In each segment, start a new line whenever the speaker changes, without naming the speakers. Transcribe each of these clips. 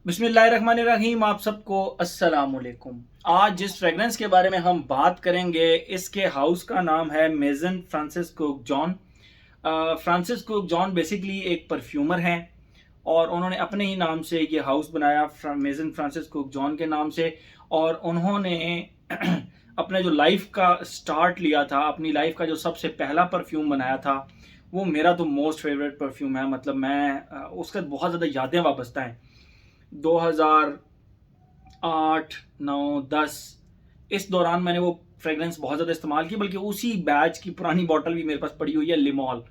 बिस्मिल्लाहिर्रहमानिर्रहीम। आप सबको अस्सलाम वालेकुम। आज जिस फ्रेगरेंस के बारे में हम बात करेंगे इसके हाउस का नाम है Maison Francis Kurkdjian. Francis Kurkdjian basically एक परफ्यूमर हैं और उन्होंने अपने ही नाम से ये हाउस बनाया मेजन फ्रांसिस कुक जॉन के नाम से। और उन्होंने अपने जो लाइफ का स्टार्ट लिया था, अपनी लाइफ का जो सबसे पहला परफ्यूम बनाया था, वो मेरा तो मोस्ट फेवरेट परफ्यूम है। मतलब मैं उसका बहुत ज़्यादा यादें वाबस्ता हैं। 2008, 9, 10 इस दौरान मैंने वो फ्रेगरेंस बहुत ज़्यादा इस्तेमाल की, बल्कि उसी बैच की पुरानी बॉटल भी मेरे पास पड़ी हुई है, लिमॉल।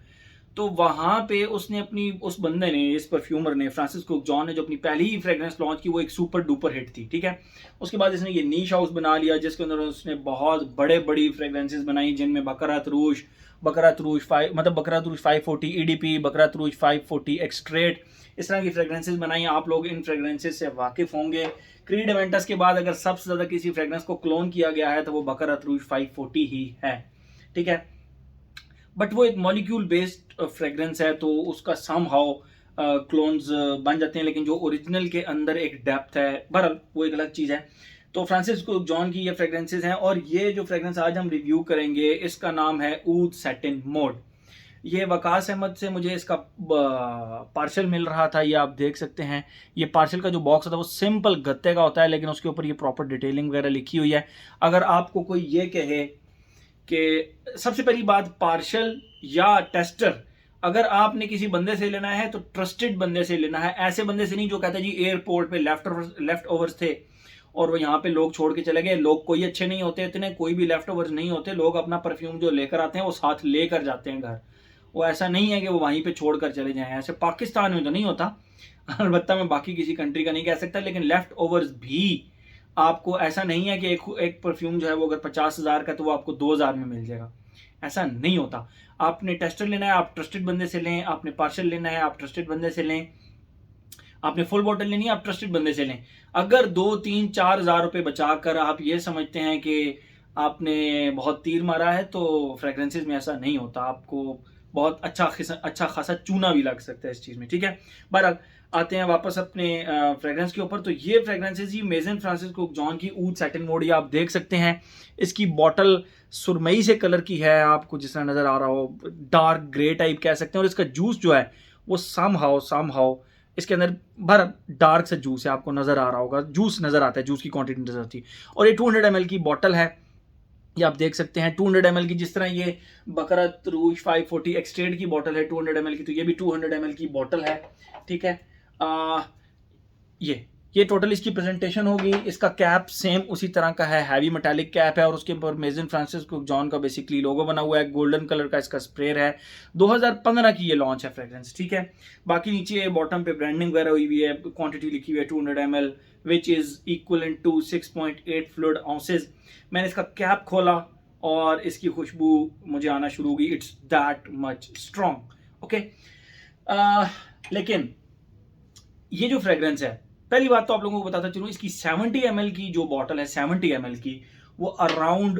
तो वहाँ पे उसने अपनी उस बंदे ने, इस परफ्यूमर ने, फ्रांसिस कुक जॉन ने जो अपनी पहली ही फ्रेगरेंस लॉन्च की, वो एक सुपर डुपर हिट थी। ठीक है, उसके बाद इसने ये नीश हाउस बना लिया जिसके अंदर उसने बहुत बड़े बड़ी फ्रेगरेंसेस बनाई, जिनमें बकरात रूज 5 मतलब बकरात रूज 540 ईडीपी, बकरात रूज 540 एक्सट्रेट, इस तरह की फ्रेगरेंसेस बनाई। आप लोग इन फ्रेगरेंसेस से वाकिफ होंगे। क्रीड एवेंटस के बाद अगर सबसे ज़्यादा किसी फ्रेगरेंस को क्लोन किया गया है तो वो बकरात रूज 540 ही है। ठीक है, बट वो एक मॉलिक्यूल बेस्ड फ्रेगरेंस है तो उसका सम हाउ क्लोन्स बन जाते हैं, लेकिन जो ओरिजिनल के अंदर एक डेप्थ है, बहरहाल वो एक अलग चीज़ है। तो फ्रांसिस कुक जॉन की ये फ्रेगरेंसेस हैं और ये जो फ्रेगरेंस आज हम रिव्यू करेंगे इसका नाम है ऊद सैटिन मोड। ये वकास अहमद से मुझे इसका पार्सल मिल रहा था, ये आप देख सकते हैं। ये पार्सल का जो बॉक्स होता है वो सिंपल गत्ते का होता है, लेकिन उसके ऊपर ये प्रॉपर डिटेलिंग वगैरह लिखी हुई है। अगर आपको कोई ये कहे कि सबसे पहली बात, पार्शल या टेस्टर अगर आपने किसी बंदे से लेना है तो ट्रस्टेड बंदे से लेना है। ऐसे बंदे से नहीं जो कहता है जी एयरपोर्ट पे लेफ्ट ओवर्स थे और वो यहाँ पे लोग छोड़ के चले गए। लोग कोई अच्छे नहीं होते, इतने कोई भी लेफ्ट ओवर्स नहीं होते। लोग अपना परफ्यूम जो लेकर आते हैं वो साथ लेकर जाते हैं घर। वो ऐसा नहीं है कि वो वहीं पे छोड़ कर चले जाएं। ऐसे पाकिस्तान में तो नहीं होता, अलबत्ता मैं बाकी किसी कंट्री का नहीं कह सकता, लेकिन लेफ्ट ओवर्स भी आपको ऐसा नहीं है कि एक परफ्यूम जो है वो अगर 50,000 का तो वो आपको 2,000 में मिल जाएगा। ऐसा नहीं होता। आपने टेस्टर लेना है आप ट्रस्टेड बंदे से लें, आपने पार्शल लेना है आप ट्रस्टेड बंदे से लें, आपने फुल बॉटल लेनी है आप ट्रस्टेड बंदे से लें। अगर 2, 3, 4 हज़ार रुपये बचाकर आप ये समझते हैं कि आपने बहुत तीर मारा है तो फ्रेगरेंसेज में ऐसा नहीं होता। आपको बहुत अच्छा खासा चूना भी लग सकता है इस चीज़ में। ठीक है, बहरहाल आते हैं वापस अपने फ्रेगरेंस के ऊपर। तो ये फ्रेगरेंसेज ही मेजन फ्रांसिस कुक जॉन की ऊद सैटिन मोड, ये आप देख सकते हैं। इसकी बॉटल सुरमई से कलर की है, आपको जिस तरह नज़र आ रहा हो, डार्क ग्रे टाइप कह सकते हैं। और इसका जूस जो है वो सम हाउ इसके अंदर भर डार्क सा जूस है, आपको नज़र आ रहा होगा, जूस नज़र आता है, जूस की क्वांटिटी नज़र आती है। और ये 200 ml की बॉटल है, ये आप देख सकते हैं 200 ml की। जिस तरह ये बकरत रूज 540 एक्सट्रेट की बॉटल है 200 ml की, तो ये भी 200 ml की बॉटल है। ठीक है, ये टोटल इसकी प्रेजेंटेशन होगी। इसका कैप सेम उसी तरह का है, हैवी मेटालिक कैप है और उसके ऊपर मेजन फ्रांसिस कुक जॉन का बेसिकली लोगो बना हुआ है। गोल्डन कलर का इसका स्प्रेयर है। 2015 की ये लॉन्च है फ्रेग्रेंस। ठीक है, बाकी नीचे बॉटम पे ब्रांडिंग वगैरह हुई हुई है, क्वांटिटी लिखी हुई है 200 ml which is equivalent to 6.8 fluid ounces. मैंने इसका कैप खोला और इसकी खुशबू मुझे आना शुरू हो गई। It's that much strong. Okay, लेकिन ये जो फ्रेग्रेंस है, पहली बात तो आप लोगों को बताता चलूँ, इसकी 70 ml की जो बॉटल है 70 ml की, वो अराउंड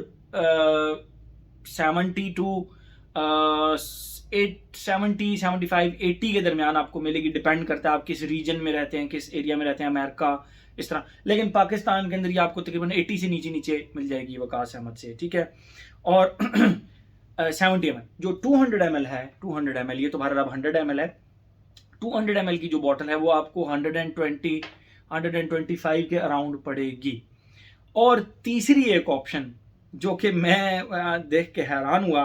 70 टू 70, 75, 80 के दरमियान आपको मिलेगी। डिपेंड करता है आप किस रीजन में रहते हैं, किस एरिया में रहते हैं, अमेरिका इस तरह। लेकिन पाकिस्तान के अंदर ये आपको तकरीबन 80 से नीचे नीचे मिल जाएगी वकास अहमद से। ठीक है, और 70 ml जो 200 ml है, 200 ml ये तो बहरहाल अब 100 ml है। 200 ml की जो बॉटल है वो आपको 120, 125 के अराउंड पड़ेगी। और तीसरी एक ऑप्शन जो कि मैं देख के हैरान हुआ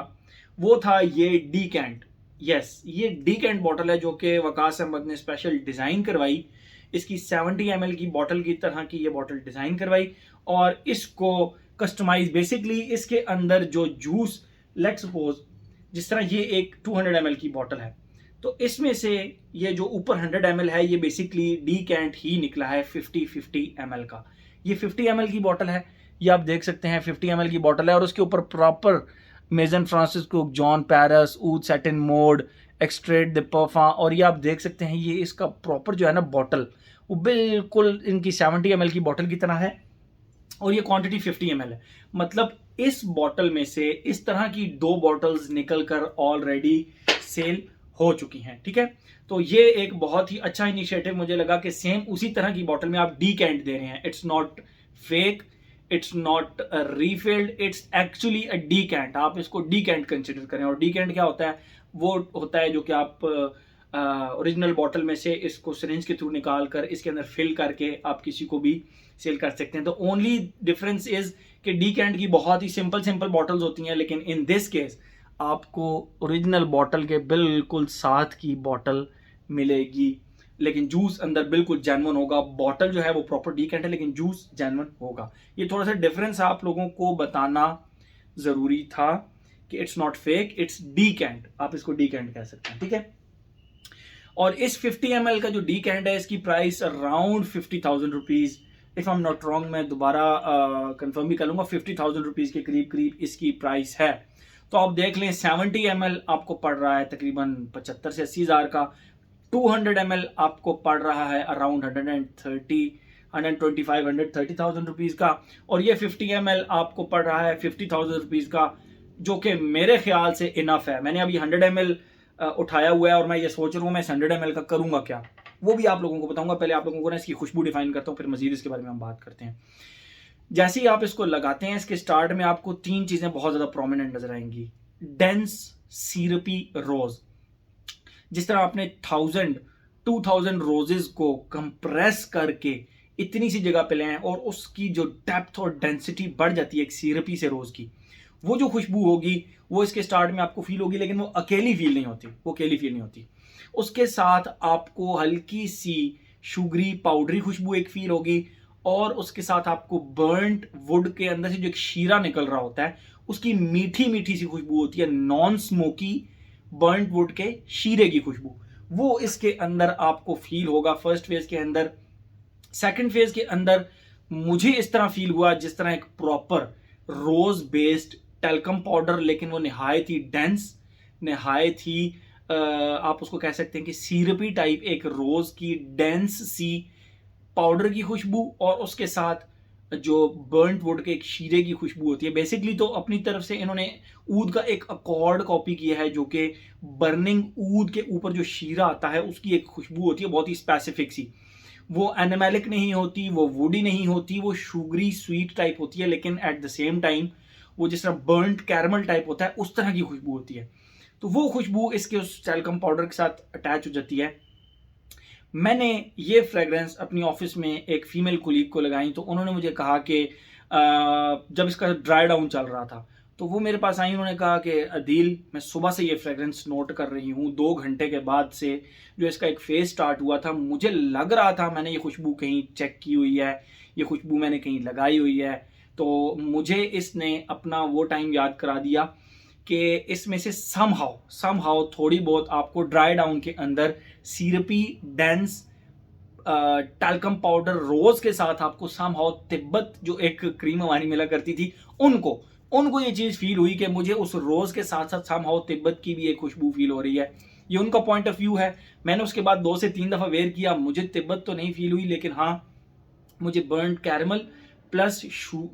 वो था ये डीकेंट। यस, ये डीकेंट बॉटल है जो कि वकास अहमद ने स्पेशल डिज़ाइन करवाई। इसकी 70 ml की बॉटल की तरह की ये बॉटल डिज़ाइन करवाई और इसको कस्टमाइज, बेसिकली इसके अंदर जो जूस, लेट्स सपोज जिस तरह ये एक 200 ml की बॉटल है तो इसमें से ये जो ऊपर 100 ml है ये बेसिकली डीकेंट ही निकला है 50 ml का। ये 50 ml की बॉटल है, ये आप देख सकते हैं 50 ml की बॉटल है और उसके ऊपर proper Maison Francis Kurkdjian Paris oud satin mood extrait de parfum, और ये आप देख सकते हैं ये इसका प्रॉपर जो है ना बॉटल वो बिल्कुल इनकी 70 ml की बॉटल की तरह है और ये क्वांटिटी 50 ml है। मतलब इस बॉटल में से इस तरह की 2 बॉटल्स निकल कर ऑलरेडी सेल हो चुकी हैं। ठीक है, तो ये एक बहुत ही अच्छा इनिशिएटिव मुझे लगा कि सेम उसी तरह की बॉटल में आप डीकैंट दे रहे हैं। It's not fake, it's not refilled, it's actually a decant. आप इसको डीकैंट कंसिडर करें। और डीकैंट क्या होता है? वो होता है जो कि आप ओरिजिनल बॉटल में से इसको सिरिंज के थ्रू निकाल कर इसके अंदर फिल करके आप किसी को भी सेल कर सकते हैं। तो ओनली डिफरेंस इज कि डीकैंट की बहुत ही सिंपल सिंपल बॉटल्स होती हैं, लेकिन इन दिस केस आपको ओरिजिनल बॉटल के बिल्कुल साथ की बॉटल मिलेगी, लेकिन जूस अंदर बिल्कुल जेन्युइन होगा। बॉटल जो है वो प्रॉपर डीकैंट है, लेकिन जूस जेन्युइन होगा। ये थोड़ा सा डिफरेंस आप लोगों को बताना जरूरी था कि इट्स नॉट फेक, इट्स डीकैंट। आप इसको डीकैंट कह सकते हैं। ठीक है, और इस 50 ml का जो डीकैंट है इसकी price around 50,000 rupees, if I am not wrong, मैं दोबारा कंफर्म भी कर लूंगा, 50,000 रुपीज के करीब करीब इसकी प्राइस है। तो आप देख लें 70 ml आपको पड़ रहा है तकरीबन 75 से 80 हज़ार का, 200 ml आपको पड़ रहा है अराउंड 130,000 रुपीज का, और ये 50 ml आपको पड़ रहा है 50,000 रुपीज का, जो कि मेरे ख्याल से इनफ है। मैंने अभी 100 ml उठाया हुआ है और मैं ये सोच रहा हूँ मैं 100 ml का करूंगा क्या, वो भी आप लोगों को बताऊंगा। पहले आप लोगों को ना इसकी खुशबू डिफाइन करता हूँ, फिर मजीद इसके बारे में हम बात करते हैं। जैसे ही आप इसको लगाते हैं, इसके स्टार्ट में आपको 3 चीजें बहुत ज्यादा प्रोमिनेंट नजर आएंगी। डेंस सीरपी रोज, जिस तरह आपने 2000 रोजेस को कंप्रेस करके इतनी सी जगह पे ले आए और उसकी जो डेप्थ और डेंसिटी बढ़ जाती है एक सीरपी से रोज की, वो जो खुशबू होगी वो इसके स्टार्ट में आपको फील होगी, लेकिन वो अकेली फील नहीं होती, वो अकेली फील नहीं होती। उसके साथ आपको हल्की सी शुगरी पाउडरी खुशबू एक फील होगी, और उसके साथ आपको बर्न्ट वुड के अंदर से जो एक शीरा निकल रहा होता है उसकी मीठी मीठी सी खुशबू होती है, नॉन स्मोकी बर्न्ट वुड के शीरे की खुशबू, वो इसके अंदर आपको फील होगा फर्स्ट फेज के अंदर। सेकंड फेज के अंदर मुझे इस तरह फील हुआ जिस तरह एक प्रॉपर रोज बेस्ड टेल्कम पाउडर, लेकिन वो निहायत ही डेंस, निहायत ही आप उसको कह सकते हैं कि सीरपी टाइप एक रोज की डेंस सी पाउडर की खुशबू, और उसके साथ जो बर्न्ट वुड के एक शीरे की खुशबू होती है। बेसिकली तो अपनी तरफ से इन्होंने ऊद का एक अकॉर्ड कॉपी किया है, जो कि बर्निंग ऊद के ऊपर जो शीरा आता है उसकी एक खुशबू होती है बहुत ही स्पेसिफिक सी। वो एनिमेलिक नहीं होती, वो वुडी नहीं होती, वो शुगरी स्वीट टाइप होती है, लेकिन एट द सेम टाइम वो जिस तरह बर्न्ट कैरमल टाइप होता है उस तरह की खुशबू होती है। तो वो खुशबू इसके उस टेल्कम पाउडर के साथ अटैच हो जाती है। मैंने ये फ्रेग्रेंस अपनी ऑफिस में एक फीमेल कोलीग को लगाई, तो उन्होंने मुझे कहा कि जब इसका ड्राई डाउन चल रहा था तो वो मेरे पास आई, उन्होंने कहा कि अदील मैं सुबह से ये फ्रेग्रेंस नोट कर रही हूँ, 2 घंटे के बाद से जो इसका एक फेज स्टार्ट हुआ था मुझे लग रहा था मैंने ये खुशबू कहीं चेक की हुई है, ये खुशबू मैंने कहीं लगाई हुई है। तो मुझे इसने अपना वो टाइम याद करा दिया कि इसमें से समहाउ थोड़ी बहुत आपको ड्राई डाउन के अंदर सीरपी डेंस टैल्कम पाउडर रोज के साथ आपको समहाउ तिब्बत जो एक क्रीम हमारी मिला करती थी उनको ये चीज फील हुई कि मुझे उस रोज के साथ साथ समहाउ तिब्बत की भी एक खुशबू फील हो रही है। ये उनका पॉइंट ऑफ व्यू है। मैंने उसके बाद 2 से 3 दफा वेयर किया, मुझे तिब्बत तो नहीं फील हुई, लेकिन हाँ मुझे बर्न्ट कैरमल प्लस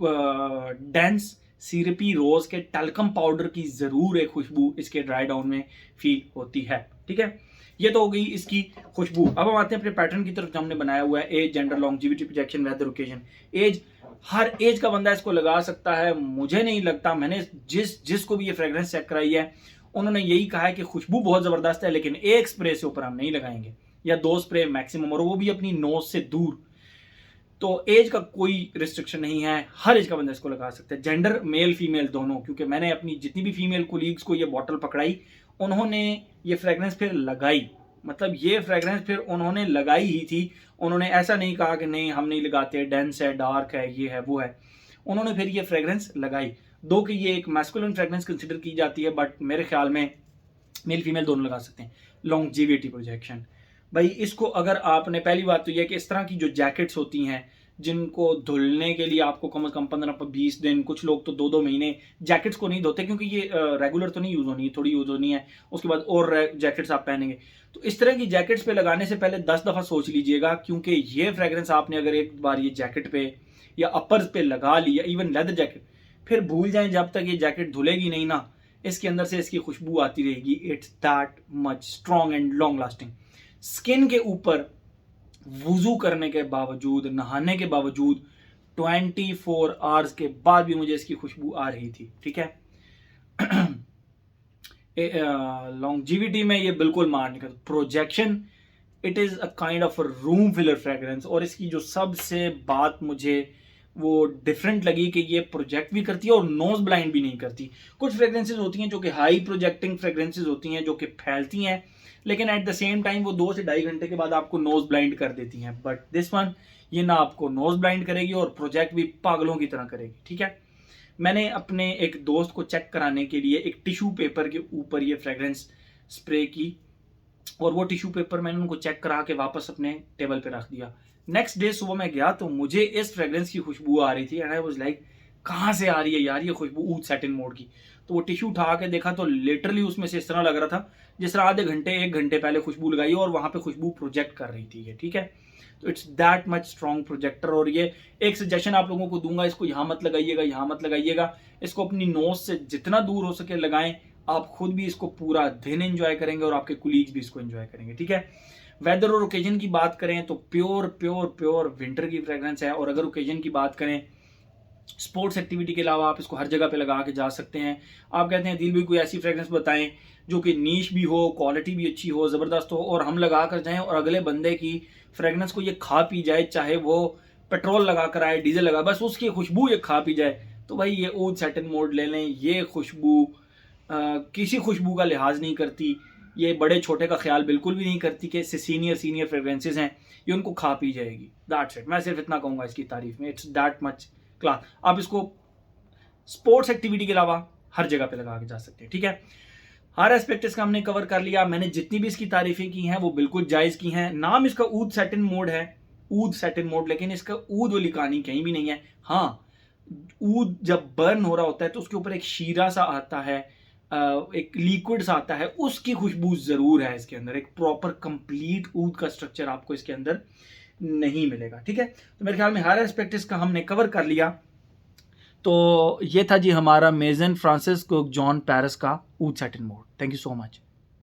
डेंस सिरपी रोज के टैल्कम पाउडर की जरूर एक खुशबू इसके ड्राई डाउन में फील होती है। ठीक है, ये तो हो गई इसकी खुशबू। अब हम आते हैं अपने पैटर्न की तरफ जो हमने बनाया हुआ है, age, gender, longevity, projection, weather, occasion. Age, हर एज का बंदा इसको लगा सकता है। मुझे नहीं लगता, मैंने जिसको भी ये फ्रेग्रेंस चेक कराई है उन्होंने यही कहा है कि खुशबू बहुत जबरदस्त है, लेकिन एक स्प्रे से ऊपर हम नहीं लगाएंगे, या 2 स्प्रे मैक्सिमम, और वो भी अपनी नोज से दूर। तो एज का कोई रिस्ट्रिक्शन नहीं है, हर एज का बंदा इसको लगा सकता है, जेंडर मेल फीमेल दोनों। क्योंकि मैंने अपनी जितनी भी फीमेल कोलीग्स को ये बॉटल पकड़ाई उन्होंने ये फ्रेग्रेंस फिर लगाई, मतलब ये फ्रेग्रेंस फिर उन्होंने लगाई ही थी। उन्होंने ऐसा नहीं कहा कि नहीं हम नहीं लगाते, डेंस है, डार्क है, ये है, वो है। उन्होंने फिर ये फ्रेग्रेंस लगाई। दो कि ये एक मैस्कुलिन फ्रेग्रेंस कंसिडर की जाती है, बट मेरे ख्याल में मेल फीमेल दोनों लगा सकते हैं। लॉन्जिविटी प्रोजेक्शन, भाई इसको अगर आपने, पहली बात तो यह कि इस तरह की जो जैकेट्स होती हैं जिनको धुलने के लिए आपको कम से कम 15-20 दिन, कुछ लोग तो 2-2 महीने जैकेट्स को नहीं धोते क्योंकि ये रेगुलर तो नहीं यूज होनी है, थोड़ी यूज होनी है, उसके बाद और जैकेट्स आप पहनेंगे। तो इस तरह की जैकेट्स पे लगाने से पहले 10 दफा सोच लीजिएगा, क्योंकि ये फ्रेग्रेंस आपने अगर एक बार ये जैकेट पे या अपर्स पे लगा लिया, इवन लेदर जैकेट, फिर भूल जाएं जब तक ये जैकेट धुलेगी नहीं ना, इसके अंदर से इसकी खुशबू आती रहेगी। It's that much strong and long lasting. Skin के ऊपर वुजू करने के बावजूद, नहाने के बावजूद 24 आवर्स के बाद भी मुझे इसकी खुशबू आ रही थी। ठीक है, लॉन्जिविटी में ये बिल्कुल मार नहीं करता। Projection, it is a kind of room filler fragrance. और इसकी जो सबसे बात मुझे वो डिफरेंट लगी कि ये प्रोजेक्ट भी करती है और नोज ब्लाइंड भी नहीं करती। कुछ फ्रेग्रेंसेज होती हैं जो कि हाई प्रोजेक्टिंग फ्रेग्रेंसेज होती हैं, जो कि फैलती हैं, लेकिन एट द सेम टाइम वो 2 से 2.5 घंटे के बाद आपको नोज ब्लाइंड कर देती हैं। बट दिस वन, ये ना आपको नोज ब्लाइंड करेगी और प्रोजेक्ट भी पागलों की तरह करेगी। ठीक है, मैंने अपने एक दोस्त को चेक कराने के लिए एक टिश्यू पेपर के ऊपर ये फ्रेग्रेंस स्प्रे की, और वो टिश्यू पेपर मैंने उनको चेक करा के वापस अपने टेबल पे रख दिया। नेक्स्ट डे सुबह मैं गया तो मुझे इस फ्रेग्रेंस की खुशबू आ रही थी एंड आई वाज लाइक, कहाँ से आ रही है यार ये खुशबू ऊद सैटिन मोड की। तो वो टिश्यू उठा के देखा तो लिटरली उसमें से इस तरह लग रहा था जिस तरह आधे घंटे 1 घंटे पहले खुशबू लगाई और वहां पे खुशबू प्रोजेक्ट कर रही थी ये। ठीक है, तो it's that much strong projector. और ये एक सजेशन आप लोगों को दूंगा, इसको यहाँ मत लगाइएगा, यहाँ मत लगाइएगा, इसको अपनी नोज से जितना दूर हो सके लगाएं। आप खुद भी इसको पूरा दिन एंजॉय करेंगे और आपके कुलीग्स भी इसको एंजॉय करेंगे। ठीक है, वेदर और ओकेजन की बात करें तो प्योर प्योर प्योर विंटर की फ्रेग्रेंस है। और अगर ओकेजन की बात करें, स्पोर्ट्स एक्टिविटी के अलावा आप इसको हर जगह पे लगा के जा सकते हैं। आप कहते हैं दिल भी कोई ऐसी फ्रेग्रेंस बताएं जो कि नीश भी हो, क्वालिटी भी अच्छी हो, ज़बरदस्त हो, और हम लगा कर जाएं और अगले बंदे की फ्रेग्रेंस को ये खा पी जाए, चाहे वो पेट्रोल लगा कर आए, डीजल लगा, बस उसकी खुशबू ये खा पी जाए, तो भाई ये ऊद सैटिन मोड ले लें। ये खुशबू किसी खुशबू का लिहाज नहीं करती, ये बड़े छोटे का ख्याल बिल्कुल भी नहीं करती कि सीनियर फ्रेग्रेंसेज हैं, ये उनको खा पी जाएगी। दैट्स इट, मैं सिर्फ इतना कहूँगा इसकी तारीफ में, इट्स दैट मच क्लास। आप इसको स्पोर्ट्स एक्टिविटी के अलावा हर जगह पे लगा के जा सकते हैं। ठीक है, हर एस्पेक्ट इसका हमने कवर कर लिया। मैंने जितनी भी इसकी तारीफें की हैं वो बिल्कुल जायज़ की हैं। नाम इसका ऊद सैटिन मोड है, ऊद सैटिन मोड, लेकिन इसका ऊद वाली कहानी कहीं भी नहीं है। हाँ, ऊद जब बर्न हो रहा होता है तो उसके ऊपर एक शीरा सा आता है, एक लिक्विड सा आता है, उसकी खुशबू जरूर है इसके अंदर। एक प्रॉपर कंप्लीट ऊद का स्ट्रक्चर आपको इसके अंदर नहीं मिलेगा। ठीक है, तो मेरे ख्याल में हर एस्पेक्ट इसका हमने कवर कर लिया। तो ये था जी हमारा Maison Francis Kurkdjian Paris का oud satin mood. Thank you so much.